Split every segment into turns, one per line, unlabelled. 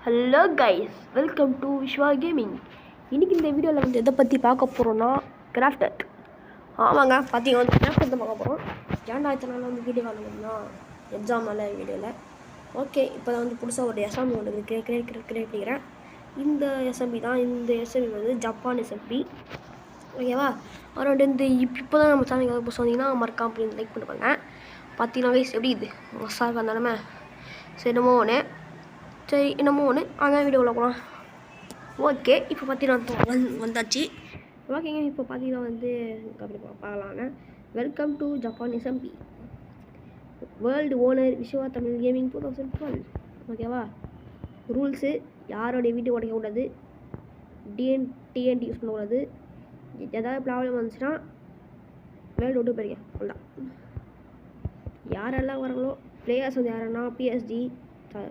Hello guys, welcome to Viswa gaming. இன்றைக்கி இந்த வீடியோவில் வந்து எதை பற்றி பார்க்க போகிறோன்னா கிராஃப்டட். ஆமாங்க, பார்த்தீங்க வந்து கிராஃப்டட் தான் பார்க்க போகிறோம். ஏன்டா இத்தனை நாள் வந்து வீடியோ காணும்னா எக்ஸாம்னால வீடியோவில். ஓகே, இப்போ தான் வந்து புதுசாக ஒரு எஸ்எம்பி ஒன்று கிரியேட் பண்ணிக்கிறேன். இந்த எஸ்எம்பி தான், இந்த எஸ்எம்பி வந்து ஜப்பான் எஸ்எம்பி. ஓகேவா? அப்புறம் இந்த இப்போ தான் நம்ம சேனலுக்கு புதுசாக வந்தீங்கன்னா மறக்காம லைக் பண்ணுவாங்க. பார்த்தீங்கன்னா கைஸ் எப்படி இது மசாக இருந்தாலுமே சரி என்னமோ ஒன்று அதான் வீடியோவில் போகலாம். ஓகே, இப்போ பார்த்தீங்கன்னா வந்தாச்சு. ஓகேங்க, இப்போ பார்த்தீங்கன்னா வந்து அப்படி பார்க்கலாங்க. Welcome to Japan SMP world owner Viswa Tamil gaming 2012. ஓகேவா? ரூல்ஸு: யாரோடைய வீட்டு உடைக்கக்கூடாது, டிஎன்டி யூஸ் பண்ணக்கூடாது, ஏதாவது ப்ராப்ளம் வந்துச்சுன்னா வேர்ல்டு விட்டு போயிருக்கேன். அவ்வளோதான். யாரெல்லாம் வராங்களோ பிளேயர்ஸ் வந்து யாருன்னா PSG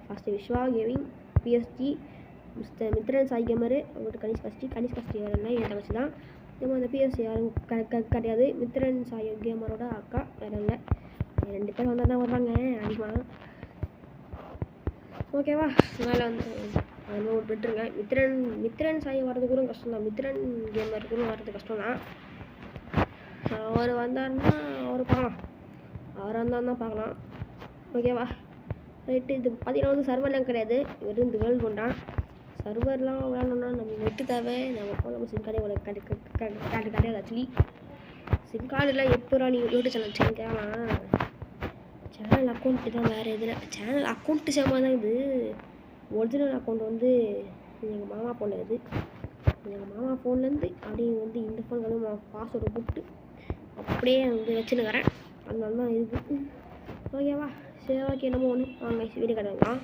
first Viswa gaming, PSG Mithran Sai gamer, அவங்கள்ட்ட கனிஷ் கஸ்டி வரல என் தங்கச்சி தான். நம்ம அந்த பிஎஸ்சி யாரும் கிடையாது. மித்ரன் சாய் கேமரோட அக்கா வேறு இல்லை. 2 பேர் வந்தால் தான் வருவாங்க அதிகமாக. ஓகேவா? அதனால் வந்து அதில் ஒரு விட்டுருங்க. மித்ரன் சாய் வர்றது கூட கஷ்டம் தான், மித்ரன் கேமர் கூட வர்றது கஷ்டம் தான். அவர் வந்தாருன்னா அவர் பார்க்கலாம், அவர் வந்தால் தான் பார்க்கலாம். ஓகேவா? ரைட்டு. இது பார்த்தீங்கன்னா வந்து சர்வர்லாம் கிடையாது, வெறும் இந்த வேர்ல்டு கொண்டான். சர்வர்லாம் விளாடணுன்னா நம்ம நெட்டு தேவை. நம்ம போன சிம் கார்டே கிடையாது. ஆக்சுவலி சிம் கார்டில் எப்போ நீ யூடியூப் சேனல் வச்சுருக்கலாம். சேனல் அக்கௌண்ட்டு தான், வேறு எதில் சேனல் அக்கௌண்ட்டு சேமாக தான். இது ஒரிஜினல் அக்கௌண்ட் வந்து எங்கள் மாமா ஃபோனில் இருக்குது. எங்கள் மாமா ஃபோன்லேருந்து அப்படியே வந்து இந்த ஃபோன் வந்து பாஸ்வேர்டு போட்டு அப்படியே வந்து வச்சுன்னுக்கிறேன். அதனால தான் இருக்குது. ஓகேவா? சரி, ஓகே, நம்ம ஒன்று வாங்க வீடு கட்டலாம்.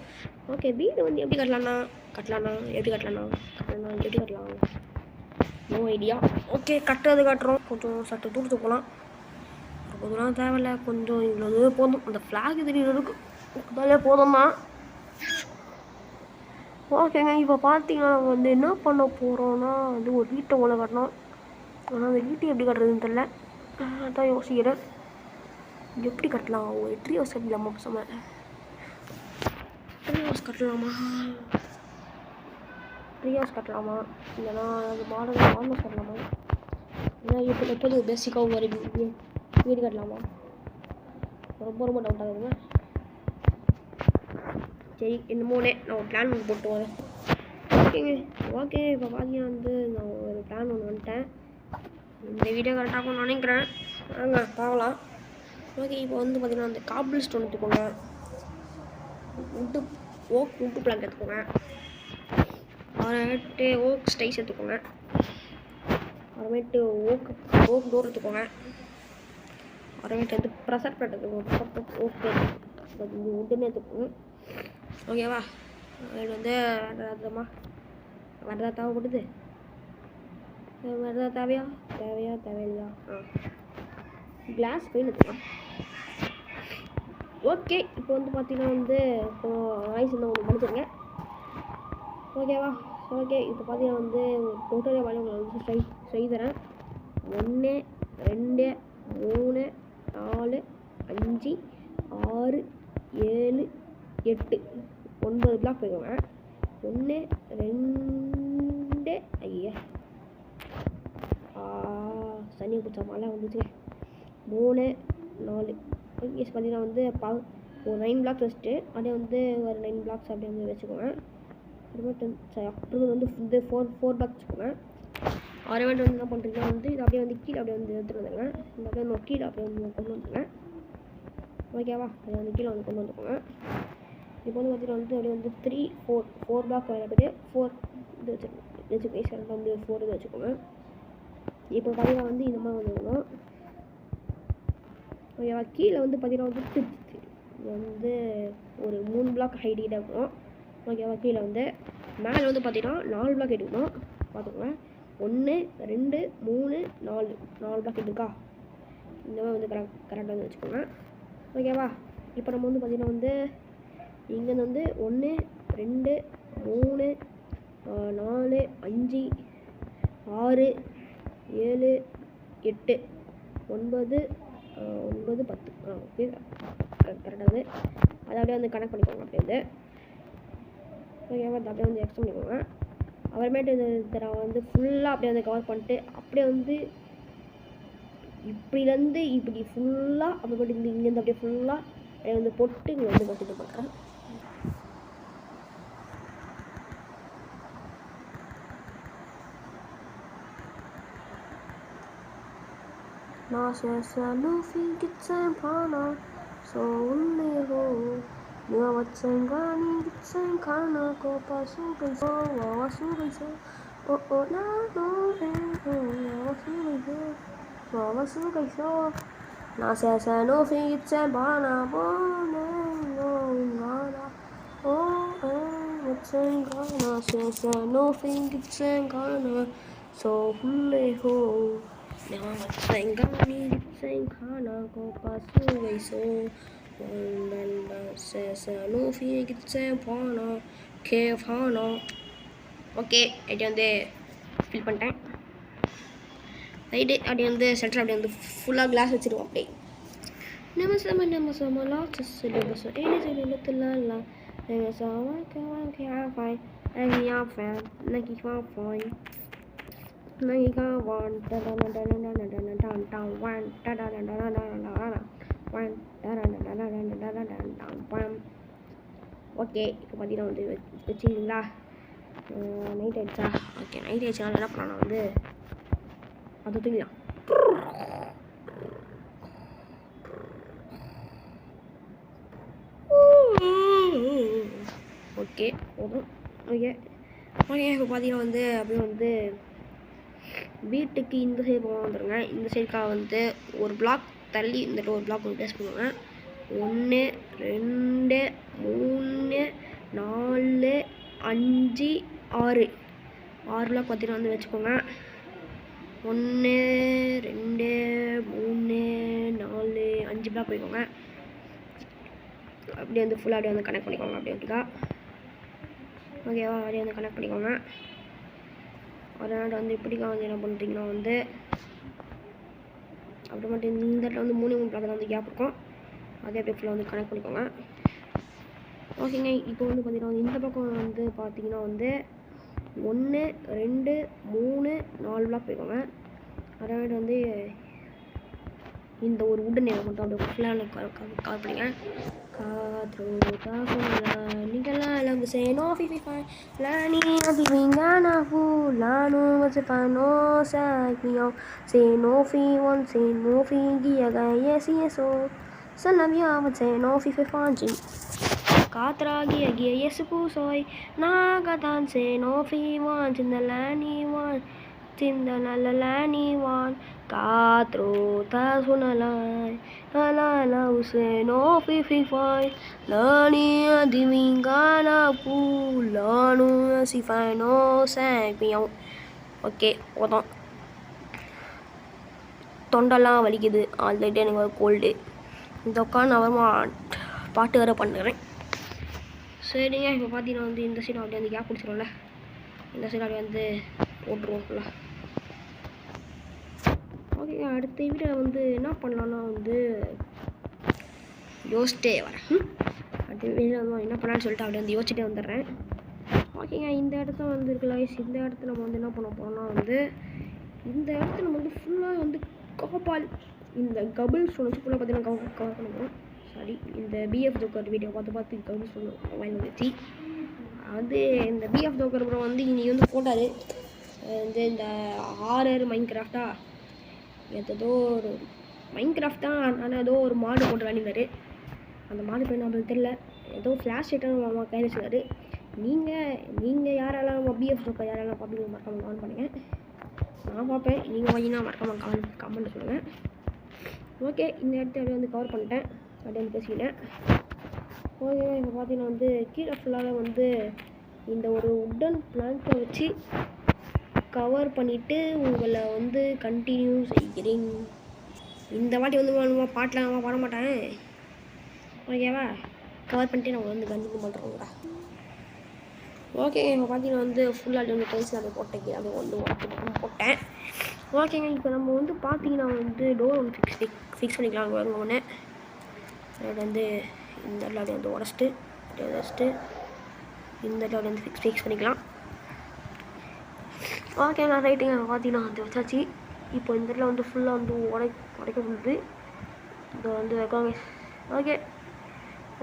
ஓகே, வீடு வந்து எப்படி எப்படி கட்டலாம் நோ ஐடியா. ஓகே, கட்டுறோம். கொஞ்சம் சற்று தூரத்துக்கு போகலாம். ரொம்ப தூரம் தேவையில்ல, கொஞ்சம் இவ்வளோ தூரம் போதும். அந்த ஃப்ளாக் தெரியுறதுக்கு அதாலே போதும்மா. ஓகேங்க, இப்போ பார்த்தீங்கன்னா நம்ம வந்து என்ன பண்ண போகிறோன்னா வந்து ஒரு வீட்டை ஒன்று கட்டணும். ஆனால் அந்த வீட்டை எப்படி கட்டுறதுன்னு தெரில, அதான் யோசிக்கிறேன். எப்படி கட்டலாம்? ஒரு ட்ரீ ஹவுஸ் கட்டலாமா? ட்ரீ ஹவுஸ் கட்டலாமா இல்லைனா அது மாடல் ஹவுஸ் கட்டலாமா? ஏன்னா எப்போது பேசிக்காக ஒரு வீடு கட்டலாமா? ரொம்ப டவுட்டாக இருக்குங்க. சரி, என்னமோனே நான் ஒரு பிளான் ஒன்று போட்டு வரேன். ஓகே, இப்போ பார்த்தீங்கன்னா வந்து நான் ஒரு பிளான் ஒன்று வந்துட்டேன். இந்த வீடியோ கரெக்டாக நினைக்கிறேன். வாங்க பார்க்கலாம். ஓகே, இப்போ வந்து பார்த்தீங்கன்னா அந்த காபிள் ஸ்டோன் எடுத்துக்கோங்க, உட்டு பிளான்ட் எடுத்துக்கோங்க, அப்புறமேட்டு ஓக் ஸ்டைஸ் எடுத்துக்கோங்க, அப்புறமேட்டு ஓக் டோர் எடுத்துக்கோங்க, அப்புறமேட்டு வந்து ப்ரெஷர் பிளேட் எடுத்துக்கோங்க, ஓக் உட்டுன்னு எடுத்துக்கோங்க. ஓகேவா? அது வந்து வேறு தேவைப்படுது. வேறு தேவையில்லையா? கிளாஸ் பெயின் எடுத்துக்கலாம். ஓகே, இப்போ வந்து பார்த்தீங்கன்னா வந்து வாய்ஸ் இருந்தால் ஒன்று படிச்சிருங்க. ஓகேவா? ஓகே, இப்போ பார்த்தீங்கன்னா வந்து டோட்டலாக வேலை உங்களுக்கு வந்து செய்தரேன். 1 2 3 4 5 6 7 8 9 பிளாக் போய்க்கோங்க. 1 2 ஐயா சனியை பிடிச்ச மழை வந்துச்சு. 3 4 ஓகே, பார்த்தீங்கன்னா வந்து ஒரு 9 பிளாக்ஸ் வச்சுட்டு அப்படியே வந்து ஒரு 9 பிளாக்ஸ் அப்படியே வந்து வச்சுக்கோங்க. அப்புறமேட்டு வந்து இந்த 4 பிளாக்ஸ் வச்சுக்கோங்க. அரைவேண்ட் வந்து என்ன பண்ணுறீங்கன்னா வந்து இது அப்படியே வந்து கீழே அப்படியே வந்து எடுத்துகிட்டு வந்துடுங்க. இந்த அப்படியே வந்து கீழே அப்படியே வந்து கொண்டு வந்துடுங்க. ஓகேவா? அதை வந்து கீழே வந்து கொண்டு வந்துக்கோங்க. இப்போ வந்து பார்த்தீங்கன்னா வந்து அப்படியே வந்து 3 4 பிளாக் அப்படியே 4 இது வச்சுக்கோங்க. வந்து 4 இது வச்சுக்கோங்க. இப்போ பார்த்தீங்கன்னா வந்து இந்த மாதிரி வந்துக்கணும். ஓகேவா? கீழே வந்து பார்த்தீங்கன்னா வந்து ஒரு 3 பிளாக் ஹைட் இருக்கும். ஓகேவா? கீழே வந்து மேலே வந்து பார்த்தீங்கன்னா 4 பிளாக் எடுக்கணும். பார்த்துக்கோங்க. 1 2 3 4 பிளாக் எடுக்கா. இந்த மாதிரி வந்து கரெக்டாக வந்து வச்சுக்கோங்க. ஓகேவா? இப்போ நம்ம வந்து பார்த்தீங்கன்னா வந்து இங்கேருந்து வந்து 1 2 3 4 5 6 7 8 9 10 ஓகே, கரெக்டாக வந்து அதை அப்படியே வந்து கனெக்ட் பண்ணிக்கோங்க. அப்படியே வந்து ஓகேவா? அப்படியே வந்து எக்ஸ்ட் பண்ணிக்கோங்க. அப்புறமேட்டு இதை வந்து ஃபுல்லாக அப்படியே வந்து கவர் பண்ணிட்டு அப்படியே வந்து இப்படிலேருந்து இப்படி ஃபுல்லாக அப்புறமேட்டு இங்கேருந்து அப்படியே ஃபுல்லாக அப்படியே வந்து போட்டு இங்கே வந்து கட்டிட்டு பண்ணுறேன். Nasiyasalufi gitsempana so unleho niwatsengani gitsenkana ko pasugay so wawasugay so o na no wawasugay so Nasiyasalufi gitsempana bone no ngana o watsengana Nasiyasalufi gitsenkana so unleho Namatsengani gitsenkana ko pasugay so Nasiyasalufi gitsempana kefana. Okay அப்படி வந்து fill பண்ணிட்டேன். Right அப்படி வந்து centre அப்படி வந்து ஃபுல்லாக class வச்சுருவோம். அப்படி நம்ம சம லாக்ஸ் சிலபஸ் ஏழு எழுத்துலாம் ஓகே இப்போ பார்த்தீங்கன்னா வந்து வச்சுக்கிங்களா? நைட் ஆயிடுச்சா? ஓகே நைட் ஆயிடுச்சுனால என்ன பண்ணலாம் வந்து அதை தூங்கிடலாம். ஓகே போதும். ஓகே இப்போ பார்த்தீங்கன்னா வந்து அப்படியே வந்து வீட்டுக்கு இந்த சைடு போக வந்துடுங்க. இந்த சைடுக்காக வந்து ஒரு பிளாக் தள்ளி இந்த ஒரு பிளாக் வந்து ப்ளேஸ் பண்ணுவாங்க. 1 2 3 4 5 6 பிளாக் பார்த்தீங்கன்னா வந்து வச்சுக்கோங்க. 1 2 3 4 5 பிளாக் போய்க்கோங்க. அப்படியே வந்து ஃபுல்லாக அப்படியே வந்து கனெக்ட் பண்ணிக்கோங்க. அப்படியே வந்துக்கா ஓகேவா? அப்படியே வந்து கனெக்ட் பண்ணிக்கோங்க. அதனால் வந்து இப்படிக்கா வந்து என்ன பண்ணுறீங்கன்னா வந்து அப்புறமேட்டு இந்த இடத்துல வந்து 3 பிளாக்கில் வந்து கேப் இருக்கும். அதே அப்படியே ஃபுல்லாக வந்து கனெக்ட் பண்ணிக்கோங்க. ஓகேங்க. இப்போ வந்து பார்த்தீங்கன்னா இந்த பக்கம் வந்து பார்த்தீங்கன்னா வந்து 1 2 3 4 பிளாக் போய்க்கோங்க. அதனால் வந்து இந்த ஒரு உடன் நேரம் மட்டும் அப்படியே ஃபுல்லாக கவர் பண்ணிங்க. நீங்களாம் எல்லாம் சேனோ ஃபிஃபை லானி அதிவிங்கானா ஃபுல்லானோ வச்சுப்பானோ சாக்கியோ சேனோ ஃபி ஒன் சேனோ ஃபி கியகா எசியசோ சலவியா சேனோ ஃபிஃபை ஃபாஞ்சி காத்ராகிய கிய எசு பூசோய் நாகதான் சேனோ ஃபி ஒன் சிந்தலானி ஒன் Tindalalani wan katro tasunalai alala useno fififai lani adimingana pulanu sifano sapiyo. Okay போதும். தொண்டெல்லாம் வலிக்குது. ஆல்ரெடி எனக்கு ஒரு கோல்டு. இந்த உட்காந்து அப்புறமா பாட்டு வேறு பண்ணுறேன். சரிங்க. இப்போ பார்த்தீங்கன்னா வந்து இந்த சைடு அப்படியே வந்து கேப் பிடிச்சிடும்ல, இந்த சைடு அப்படியே வந்து போட்டுருவோம் ஃபுல்லாக. ஓகேங்க. அடுத்த வீடியோ வந்து என்ன பண்ணலான்னா வந்து யோசிச்சிட்டே வரேன். அடுத்த வீடியோ வந்து என்ன பண்ணலான்னு சொல்லிட்டு அப்படியே வந்து யோசிச்சுட்டே வந்துடுறேன். ஓகேங்க. இந்த இடத்துல வந்து இருக்குல்ல, இந்த இடத்துல நம்ம வந்து என்ன பண்ண போகிறோம்னா வந்து இந்த இடத்துல நம்ம வந்து ஃபுல்லாக வந்து காப்பால் இந்த கபிள் ஸ்டோன் வச்சு ஃபுல்லாக பார்த்தீங்கன்னா கவர் பண்ணுவோம். சாரி, இந்த பிஎஃப் ஜோக்கர் வீடியோ பார்த்து கபிள் ஸ்டோன் வாங்கி வந்துச்சு. அது இந்த பிஎஃப் ஜோக்கர் அப்புறம் வந்து இன்றைக்கி வந்து போட்டார் வந்து இந்த ஹாரர் மைன்கிராஃப்டா ஏதோ ஒரு மைன்கிராஃப்ட் தான். ஆனால் ஏதோ ஒரு மாடு போட்டு விளையாடினார். அந்த மாடு பேர் நம்மளுக்கு தெரியல. ஏதோ ஃப்ளாஷ் ஐட்டம் கையில் வச்சுருக்காரு. நீங்கள் யாரெல்லாம் பிஎஃப் ஜோக்கர் யாரெல்லாம் பார்ப்பீங்க மறக்காமல் கமெண்ட் பண்ணுங்கள். நான் பார்ப்பேன். நீங்கள் வாங்கினா மறக்காமல் கமெண்ட் சொல்லுங்கள். ஓகே. இந்த இடத்த அப்படியே வந்து கவர் பண்ணிட்டேன். அப்படியே வந்து பேசிக்கிட்டேன். ஓகே. இப்போ பார்த்தீங்கன்னா வந்து கீழே ஃபுல்லாக வந்து இந்த ஒரு உட்டன் பிளாங்கை வச்சு கவர் பண்ணிவிட்டு உங்களை வந்து கண்டினியூ செய்கிறேன். இந்த வாட்டி வந்து பாட்டெலாம் பாட மாட்டேன். ஓகேவா? கவர் பண்ணிட்டு நான் வந்து கண்டினியூ பண்ணுறோங்களா. ஓகே. இப்போ பார்த்தீங்கன்னா வந்து ஃபுல்லாக வந்து டைல்ஸ் அதை போட்டேன். அதை வந்து போட்டேன். ஓகேங்க. இப்போ நம்ம வந்து பார்த்தீங்கன்னா வந்து டோர் வந்து ஃபிக்ஸ் பண்ணிக்கலாம். ஒன்று அது வந்து இந்த அப்படியே வந்து உடச்சிட்டு இந்த இடத்துல வந்து ஃபிக்ஸ் பண்ணிக்கலாம். ஓகே நான் ரைட்டுங்க பார்த்தீங்கன்னா வந்து வச்சாச்சு. இப்போ இந்த இடத்துல வந்து ஃபுல்லாக வந்து உடைக்க முடியுது. இதை வந்து வைக்காங்க.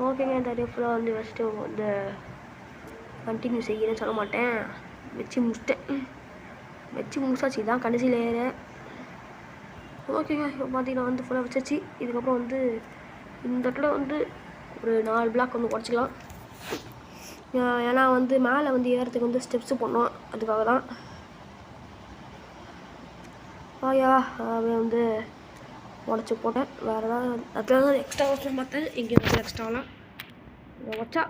ஓகேங்க இந்த இடத்துல ஃபுல்லாக வந்து வச்சுட்டு வந்து கண்டினியூ செய்கிறேன்னு சொல்ல மாட்டேன். வச்சு முடிச்சாச்சு. தான் கடைசி லேயரு. ஓகேங்க இப்போ பார்த்தீங்கன்னா வந்து ஃபுல்லாக வச்சாச்சு. இதுக்கப்புறம் வந்து இந்த இடத்துல வந்து ஒரு 4 பிளாக் வந்து உடச்சிக்கலாம். ஏன்னா வந்து மேலே வந்து ஏறத்துக்கு வந்து ஸ்டெப்ஸு பண்ணோம், அதுக்காக தான். அப்படியே வந்து உடச்சி போட்டேன். வேறு ஏதாவது அதில் தான் எக்ஸ்ட்ரா வச்சு பார்த்தேன். எங்கேயும் வந்து எக்ஸ்ட்ராலாம் வச்சா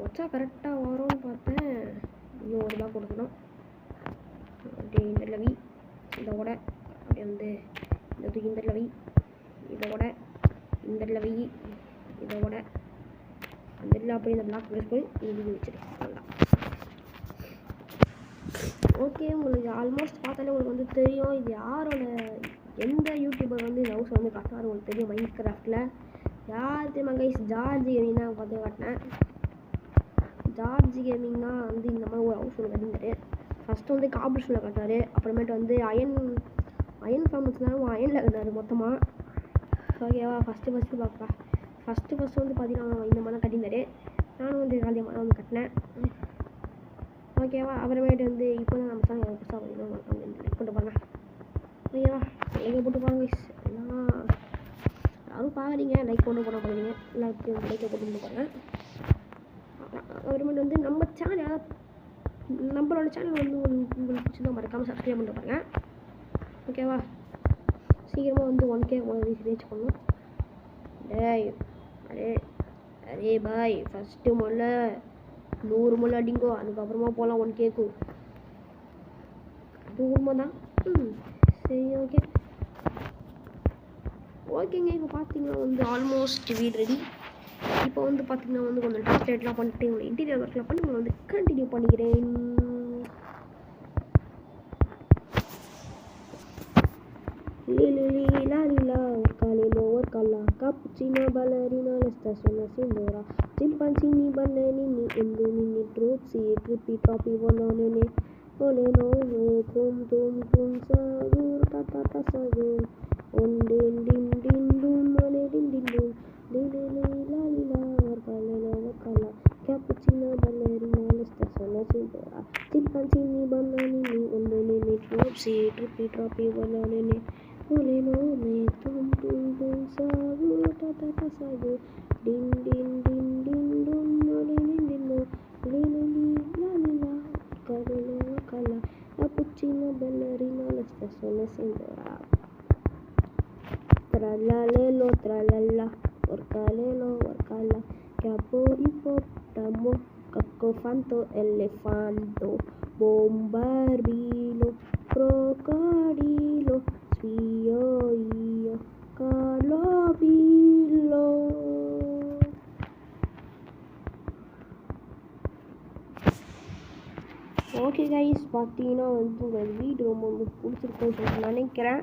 வச்சா கரெக்டாக வரும்னு பார்த்தேன். இன்னும் ஒரு பிளாக் கொடுக்கணும். அப்படியே இந்த லவி இதோட அப்படியே வந்து இந்த லவி இதோட இந்த லவி இதோட அந்த இதில் அப்படியே இந்த பிளாக் ப்ளஸ் போய் இது வச்சுட்டு அவ்வளோதான். ஓகே உங்களுக்கு ஆல்மோஸ்ட் பார்த்தாலே உங்களுக்கு வந்து தெரியும் இது யாரோட எந்த யூடியூபர் வந்து இந்த ஹவுஸ் வந்து கட்டினாரு உங்களுக்கு தெரியும். மைண்ட் கிராஃப்டில் யார் தெரியுமா கைஸ்? ஜார்ஜ் கேமிங் தான் பார்த்து கட்டினேன். ஜார்ஜ் கேமிங் தான் வந்து இந்த மாதிரி ஒரு ஹவுஸ் ஒன்று கட்டினாரு. ஃபஸ்ட்டு வந்து காபிள்ஸில் கட்டினார். அப்புறமேட்டு வந்து அயன் ஃபார்ம் வச்சுருந்தாலும் அயனில் கட்டினார் மொத்தமாக. ஓகேவா? ஃபஸ்ட்டு வந்து பார்த்தீங்கன்னா இந்த மாதிரி தான் கட்டியிருந்தாரு. நானும் வந்து காலியமாக தான் வந்து கட்டினேன். ஓகேவா? அப்புறமேட்டு வந்து இப்போ தான் நம்ம சாங் புதுசாக பார்த்தீங்கன்னா லைக் போட்டு பாருங்க. ஓகேவா? லைக் போட்டு பாருங்க எல்லாம் யாரும் பார்க்குறீங்க, லைக் போட்டு பார்க்குறீங்க, எல்லாத்தையும் லைக்கை போட்டு பாருங்க. அப்புறமேட்டு வந்து நம்மளோட சேனல் வந்து உங்களுக்கு பிடிச்சதான் மறக்காமல் சப்ஸ்கிரைப் பண்ணிட்டு பாருங்க. ஓகேவா? சீக்கிரமாக வந்து 1K ரீச் பண்ணணும். அரே பாய் ஃபஸ்ட்டு முதல்ல 100 முள்ள அடிங்கோ, அதுக்கப்புறமா போகலாம் 1Kக்கு. அது உண்மை தான். சரி ஓகேங்க இப்போ பார்த்தீங்கன்னா வந்து ஆல்மோஸ்ட் வீடு ரெடி. இப்போ வந்து பார்த்தீங்கன்னா வந்து கொஞ்சம் டிரான்ஸ்லேட்லாம் பண்ணிட்டு உங்களை இன்டீரியர் ஒர்க்லாம் பண்ணி உங்களை வந்து கண்டினியூ பண்ணிக்கிறேன். Cappuccino ballerina la stazione Sindora Chimpanzini bananini endunini truzzi trippi troppi volonene voleno tum tum tum sagur tata sagur on din din din dum mane din din dum lili la lila warkala Cappuccino ballerina la stazione Sindora Chimpanzini bananini endunini truzzi trippi troppi volonene voleno tum tum tum sagur tata sagur din din din din dum mane din din dum lili la lila warkala Cappuccino ballerina la stazione Sindora tralalelo tralala warkalelo warkala capo ippopotamo caccofanto elefanto bombardilo crocodilo spio calobilo. Okay guys பார்த்தீங்கன்னா வந்து உங்கள் வீடு ரொம்ப பிடிச்சிருக்குன்னு சொல்லிட்டு நினைக்கிறேன்.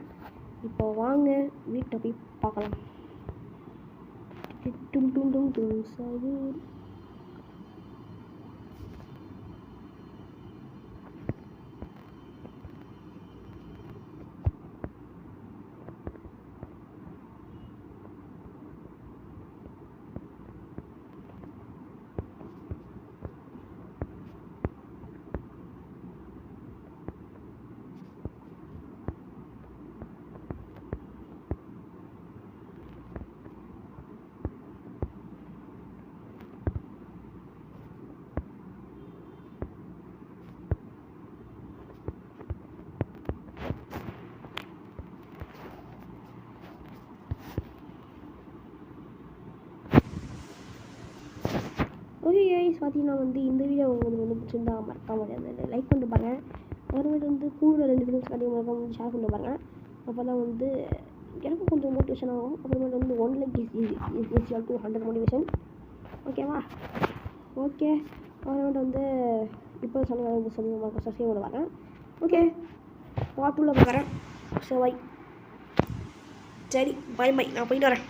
இப்போ வாங்க வீட்டை போய் பார்க்கலாம். டும் டும் டும் டும் சாகூர் ஓகே கைஸ் பார்த்தீங்கன்னா வந்து இந்த வீடியோ உங்களுக்கு வந்து பிடிச்சிருந்தா மறக்காம லைக் பண்ணிட்டு பாருங்கள். அப்புறமேட்டு வந்து கூட 2 ஃப்ரெண்ட்ஸ் கட்டி மறக்காம வந்து ஷேர் பண்ணிட்டு பாருங்கள். அப்போ தான் வந்து எனக்கும் கொஞ்சம் மோட்டிவேஷன் ஆகும். அப்புறமேட்டு வந்து 1 like is equal to 100 motivation. ஓகேவா? ஓகே அப்புறமேட்டு வந்து இப்போ சொல்லுங்கள் சப்ஸ்கிரைப் பண்ண வரேன். ஓகே பார்ட் 2ல பார்க்குறேன். So bye. சரி பை பை, நான் போயிட்டு வரேன்.